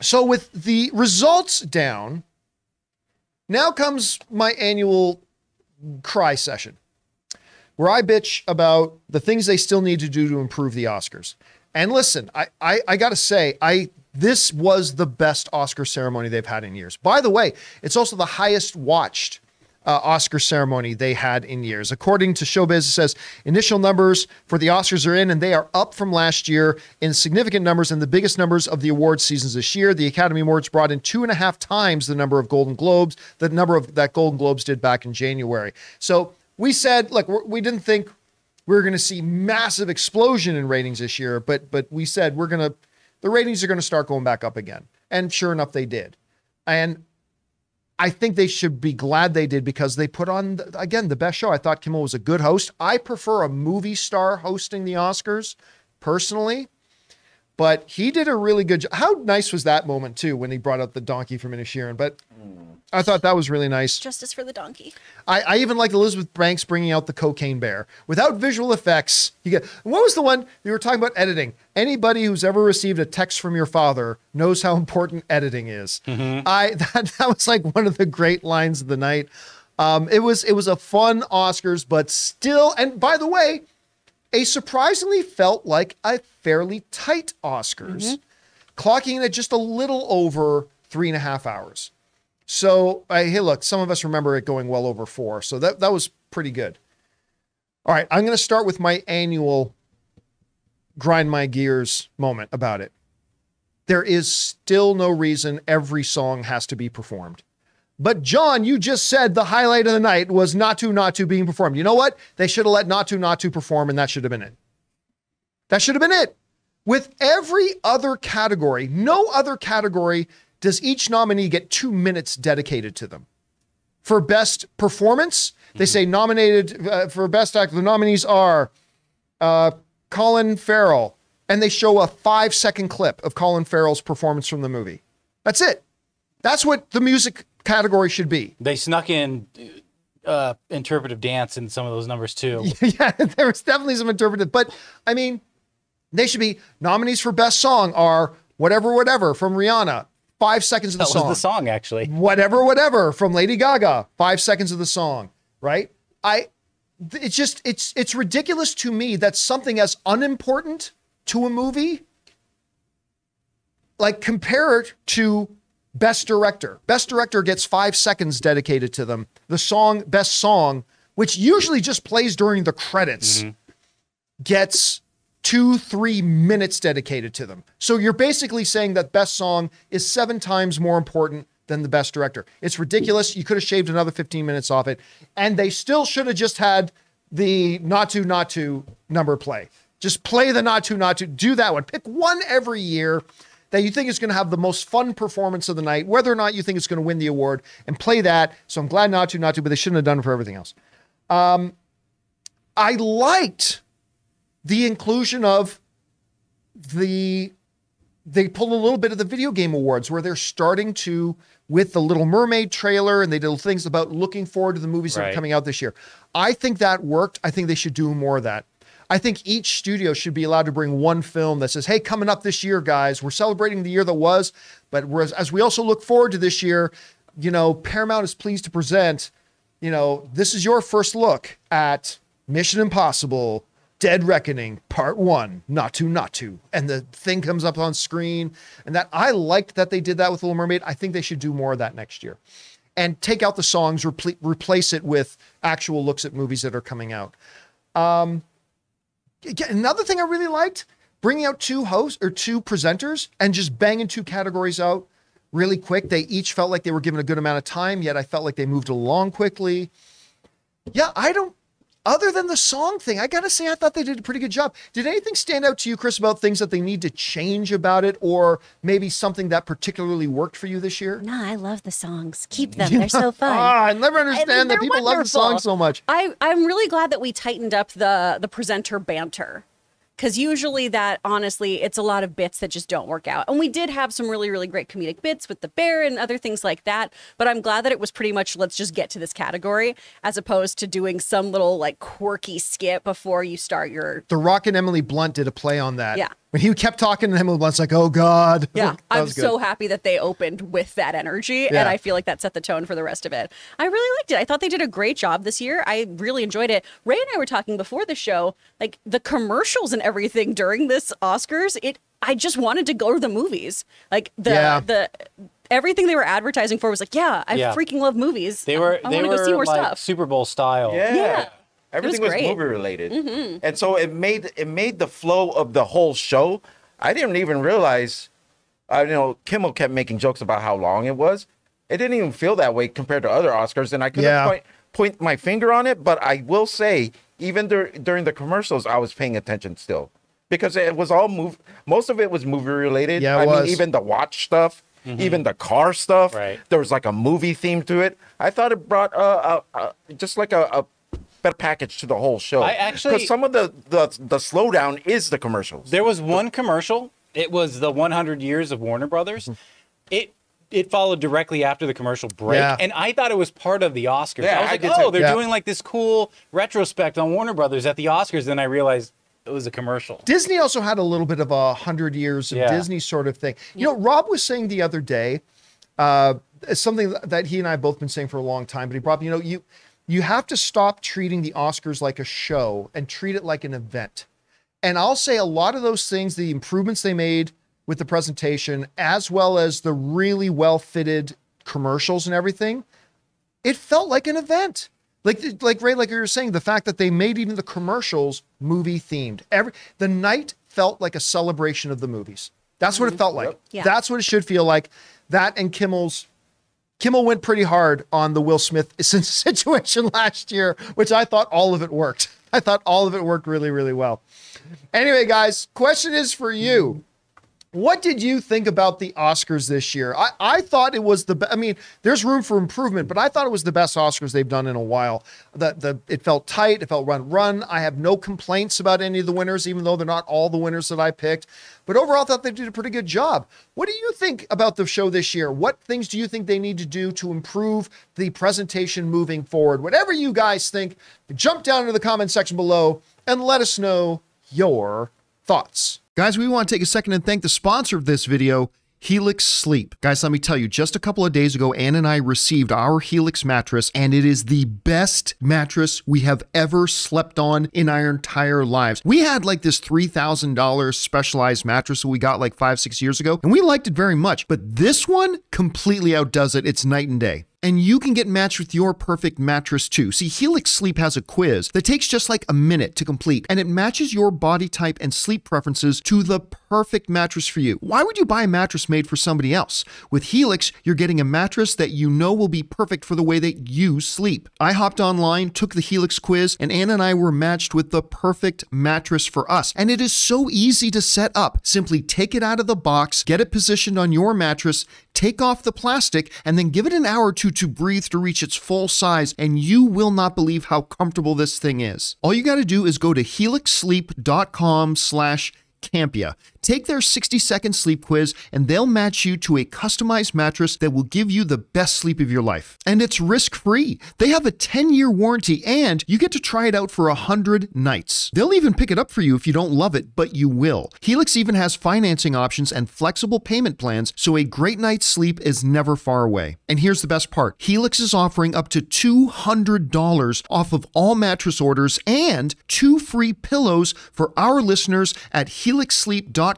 So with the results down, now comes my annual cry session, where I bitch about the things they still need to do to improve the Oscars. And listen, I got to say, this was the best Oscar ceremony they've had in years. By the way, it's also the highest watched Oscar ceremony they had in years. According to Showbiz, it says initial numbers for the Oscars are in, and they are up from last year in significant numbers and the biggest numbers of the award seasons this year. The Academy Awards brought in 2.5 times the number of Golden Globes, the number of that Golden Globes did back in January. So we said, look, we didn't think we were going to see massive explosion in ratings this year, but we said the ratings are going to start going back up again. And sure enough, they did. And I think they should be glad they did, because they put on, again, the best show. I thought Kimmel was a good host. I prefer a movie star hosting the Oscars, personally. But he did a really good job. How nice was that moment, too, when he brought up the donkey from Inisherin? But I thought that was really nice. Justice for the donkey. I even liked Elizabeth Banks bringing out the cocaine bear. Without visual effects, what was the one you were talking about editing? Anybody who's ever received a text from your father knows how important editing is. Mm-hmm. That was like one of the great lines of the night. It was a fun Oscars, but still, and by the way, a surprisingly felt like a fairly tight Oscars, clocking in at just a little over 3.5 hours. So, hey, look, some of us remember it going well over 4. So that was pretty good. All right, I'm going to start with my annual grind my gears moment about it. There is still no reason every song has to be performed. But John, you just said the highlight of the night was Natu being performed. You know what? They should have let Natu perform, and that should have been it. That should have been it. With every other category, no other category does each nominee get 2 minutes dedicated to them. For best performance, they say nominated for best actor, the nominees are Colin Farrell, and they show a 5-second clip of Colin Farrell's performance from the movie. That's it. That's what the music category should be. They snuck in interpretive dance in some of those numbers too. Yeah, there was definitely some interpretive, but I mean, they should be nominees for best song are Whatever from Rihanna, 5 seconds of the song. That was the song, actually. Whatever from Lady Gaga, 5 seconds of the song, right? It's ridiculous to me that something as unimportant to a movie, like, compare it to Best Director. Best Director gets 5 seconds dedicated to them. The song, Best Song, which usually just plays during the credits, gets 2-3 minutes dedicated to them. So you're basically saying that Best Song is 7 times more important than the Best Director. It's ridiculous. You could have shaved another 15 minutes off it. And they still should have just had the Natu number play. Just play the Natu. Do that one. Pick one every year that you think is going to have the most fun performance of the night, whether or not you think it's going to win the award, and play that. So I'm glad Natu, but they shouldn't have done it for everything else. I liked the inclusion of they pulled a little bit of the video game awards, where they're starting to, with the Little Mermaid trailer, and they did things about looking forward to the movies that are coming out this year. I think that worked. I think they should do more of that. I think each studio should be allowed to bring one film that says, hey, coming up this year, guys, we're celebrating the year that was, but as we also look forward to this year, Paramount is pleased to present, this is your first look at Mission Impossible, Dead Reckoning, Part 1, Natu. And the thing comes up on screen. And that, I liked that they did that with Little Mermaid. I think they should do more of that next year. And take out the songs, replace it with actual looks at movies that are coming out. Another thing I really liked, bringing out 2 hosts or 2 presenters and just banging 2 categories out really quick. They each felt like they were given a good amount of time, yet I felt like they moved along quickly. Yeah, other than the song thing, I gotta say, I thought they did a pretty good job. Did anything stand out to you, Chris, about things that they need to change about it, or maybe something that particularly worked for you this year? No, I love the songs. Keep them. They're so fun. I never understand that people love the songs so much. I'm really glad that we tightened up the presenter banter. Because usually that, honestly, it's a lot of bits that just don't work out. And we did have some really, really great comedic bits with the bear and other things like that. But I'm glad that it was pretty much, let's just get to this category, as opposed to doing some little like quirky skit before you start your... The Rock and Emily Blunt did a play on that. Yeah. When he kept talking to him, it was like, oh God. Yeah, That I'm was good. so happy that they opened with that energy, Yeah. and I feel like that set the tone for the rest of it. I really liked it. I thought they did a great job this year. I really enjoyed it. Ray and I were talking before the show, like the commercials and everything during this Oscars. I just wanted to go to the movies. Like the everything they were advertising for was like, I freaking love movies. They were I want to go see more like stuff. Super Bowl style. Yeah. Everything was great. movie related, and so it made the flow of the whole show. I didn't even realize, Kimmel kept making jokes about how long it was. It didn't even feel that way compared to other Oscars, and I couldn't point my finger on it. But I will say, even during the commercials, I was paying attention still because it was all most of it was movie related. Yeah, I was. mean, even the watch stuff, even the car stuff. Right. There was like a movie theme to it. I thought it brought just like a better package to the whole show. Because some of the slowdown is the commercials. There was one commercial. It was the 100 years of Warner Brothers. It followed directly after the commercial break, and I thought it was part of the Oscars. Yeah, I was like, they're doing like this cool retrospect on Warner Brothers at the Oscars. Then I realized it was a commercial. Disney also had a little bit of 100 years of Disney sort of thing. You know, Rob was saying the other day, something that he and I have both been saying for a long time, but he brought up, you have to stop treating the Oscars like a show and treat it like an event. And I'll say a lot of those things, the improvements they made with the presentation, as well as the really well-fitted commercials and everything, it felt like an event. Like Ray, like you were saying, the fact that they made even the commercials movie themed. The night felt like a celebration of the movies. That's what it felt like. Yeah. That's what it should feel like. That and Kimmel went pretty hard on the Will Smith situation last year, which I thought all of it worked. I thought all of it worked really, really well. Anyway, guys, question is for you. What did you think about the Oscars this year? I thought it was there's room for improvement, but I thought it was the best Oscars they've done in a while. It felt tight. It felt run. I have no complaints about any of the winners, even though they're not all the winners that I picked. But overall, I thought they did a pretty good job. What do you think about the show this year? What things do you think they need to do to improve the presentation moving forward? Whatever you guys think, jump down into the comment section below and let us know your thoughts. Guys, we want to take a second and thank the sponsor of this video, Helix Sleep. Guys, let me tell you, just a couple of days ago, Ann and I received our Helix mattress, and it is the best mattress we have ever slept on in our entire lives. We had like this $3,000 specialized mattress that we got like 5-6 years ago, and we liked it very much, but this one completely outdoes it. It's night and day. And you can get matched with your perfect mattress too. See, Helix Sleep has a quiz that takes just like a minute to complete, and it matches your body type and sleep preferences to the perfect mattress for you. Why would you buy a mattress made for somebody else? With Helix, you're getting a mattress that you know will be perfect for the way that you sleep. I hopped online, took the Helix quiz, and Anna and I were matched with the perfect mattress for us. And it is so easy to set up. Simply take it out of the box, get it positioned on your mattress, take off the plastic, and then give it an hour or two to breathe to reach its full size, and you will not believe how comfortable this thing is. All you got to do is go to helixsleep.com/Campea. Take their 60-second sleep quiz, and they'll match you to a customized mattress that will give you the best sleep of your life. And it's risk-free. They have a 10-year warranty, and you get to try it out for 100 nights. They'll even pick it up for you if you don't love it, but you will. Helix even has financing options and flexible payment plans, so a great night's sleep is never far away. And here's the best part. Helix is offering up to $200 off of all mattress orders and 2 free pillows for our listeners at helixsleep.com/Campea.